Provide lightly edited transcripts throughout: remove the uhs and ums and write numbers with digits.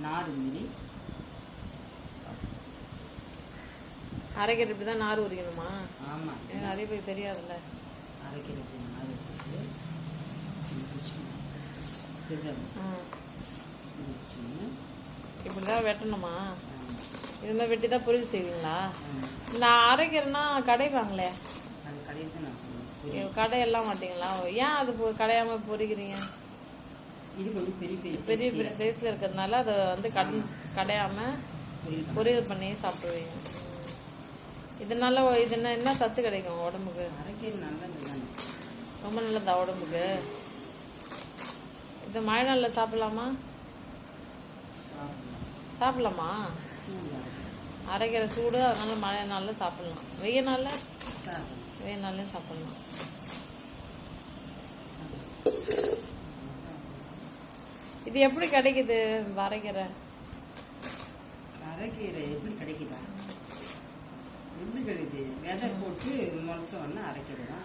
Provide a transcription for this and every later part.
நார் உரி அரைக்கிறது தான் நார் உரிக்கணுமா? ஆமாம், நிறைய பேர் தெரியாதுல்ல. அரைக்கிறது நார் எடுத்துட்டு இப்படிதான் வெட்டணுமா? இது மாதிரி வெட்டி தான் பொரியல் செய்வீங்களா? நான் அரைக்கிறேன்னா கடைவாங்களே, அது கடையில் தான் நான் சொல்லுவேன். கடையெல்லாம் மாட்டீங்களா? ஏன் அது கடையாம பொரிக்கிறீங்க? இது கொஞ்சம் பெரிய பெரிய பெரிய பெரிய சைஸ்ல இருக்கிறதுனால அதை வந்து கடையாம பொரியல் பண்ணி சாப்பிடுவீங்க. இதனால இது என்ன சத்து கிடைக்கும் உடம்புக்கு? அரைக்கிறது நல்லது தானே, ரொம்ப நல்லதா உடம்புக்கு? இது மழை நாளில் சாப்பிடலாமா? சாப்பிடலாமா? அரைக்கிற சூடு, அதனால மழை நாளில் சாப்பிடலாம். வெய்ய நாளில் சாப்பிடலாம். இது எப்படி கிடைக்குது அரைக்கீரை எப்படி கிடைக்குதா? எப்படி கிடைக்குது? விதை போட்டு முளைச்ச உடனே அரைக்கிறதா?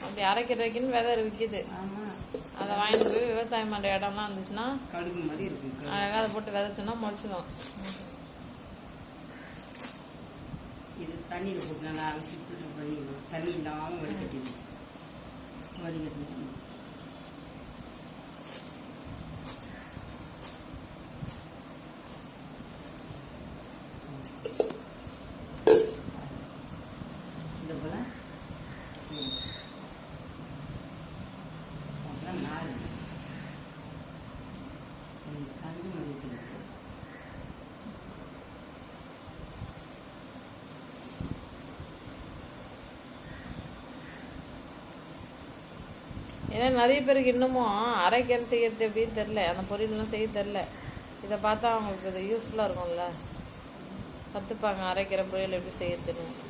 அப்படி அரைக்கிறதுக்குன்னு விதை விற்கிது. ஆமாம், அதை வாங்கிட்டு போய் விவசாயம் பண்ணுற இடம்லாம் இருந்துச்சுன்னா கடுகு மாதிரி இருக்கும், அழகாக அதை போட்டு விதைச்சோன்னா முளைச்சிடும். இது தண்ணியில் போட்டு நல்லா அலசி ஃபில்டர் பண்ணிடணும். தண்ணி இல்லாமல் வடிகட்டிடணும். இது போல் அப்புறம் நார் தண்ணி மதிக்கிறது. ஏன்னா நிறைய பேருக்கு இன்னமும் அரைக்கீரை செய்யறது எப்படின்னு தெரில, அந்த பொரியல்லாம் செய்ய தெரில. இதை பார்த்தா அவங்களுக்கு இது யூஸ்ஃபுல்லாக இருக்கும்ல, கற்றுப்பாங்க அரைக்கீரை பொரியல் எப்படி செய்யறதுன்னு.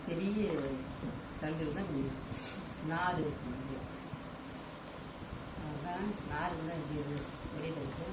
பெரிய தண்டுகள் தான் கொஞ்சம் நார் இருக்கும். அதுதான் நாருக்கு தான் இப்படி வெளியில் இருக்கு.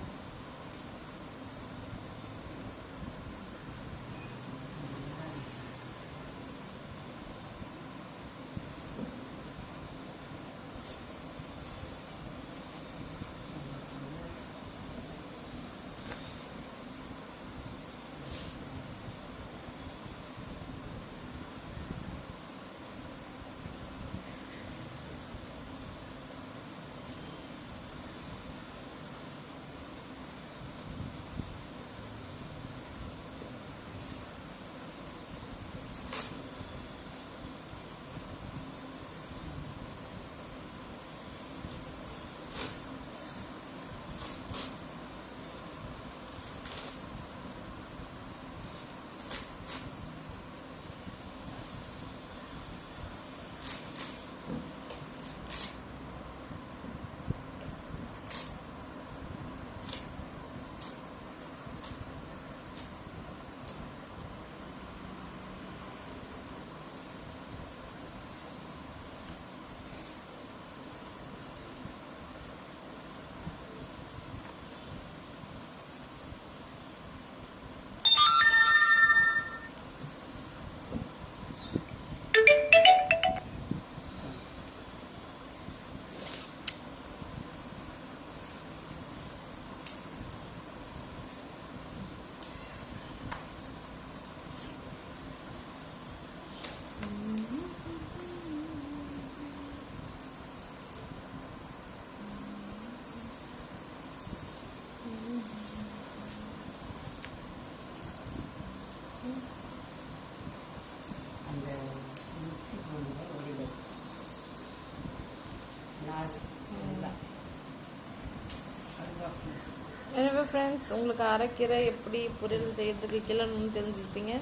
ஃப்ரெண்ட்ஸ், உங்களுக்கு அரைக்கீரை எப்படி பொரியல் செய்யறதுக்கு கிளணும்னு தெரிஞ்சுருப்பீங்க.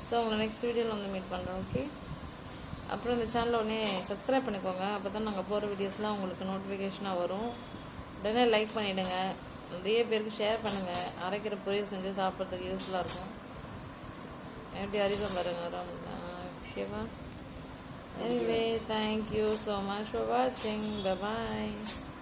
ஸோ உங்களை நெக்ஸ்ட் வீடியோவில் வந்து மீட் பண்ணுறோம். ஓகே, அப்புறம் இந்த சேனலை உடனே சப்ஸ்கிரைப் பண்ணிக்கோங்க. அப்போ தான் நாங்கள் போகிற வீடியோஸ்லாம் உங்களுக்கு நோட்டிஃபிகேஷனாக வரும். உடனே லைக் பண்ணிவிடுங்க, நிறைய பேருக்கு ஷேர் பண்ணுங்கள். அரைக்கிற பொரியல் செஞ்சு சாப்பிட்றதுக்கு யூஸ்ஃபுல்லாக இருக்கும். எப்படி அறிவும் பாருங்க. ஓகேவா? Anyway, thank you so much for watching. Bye bye.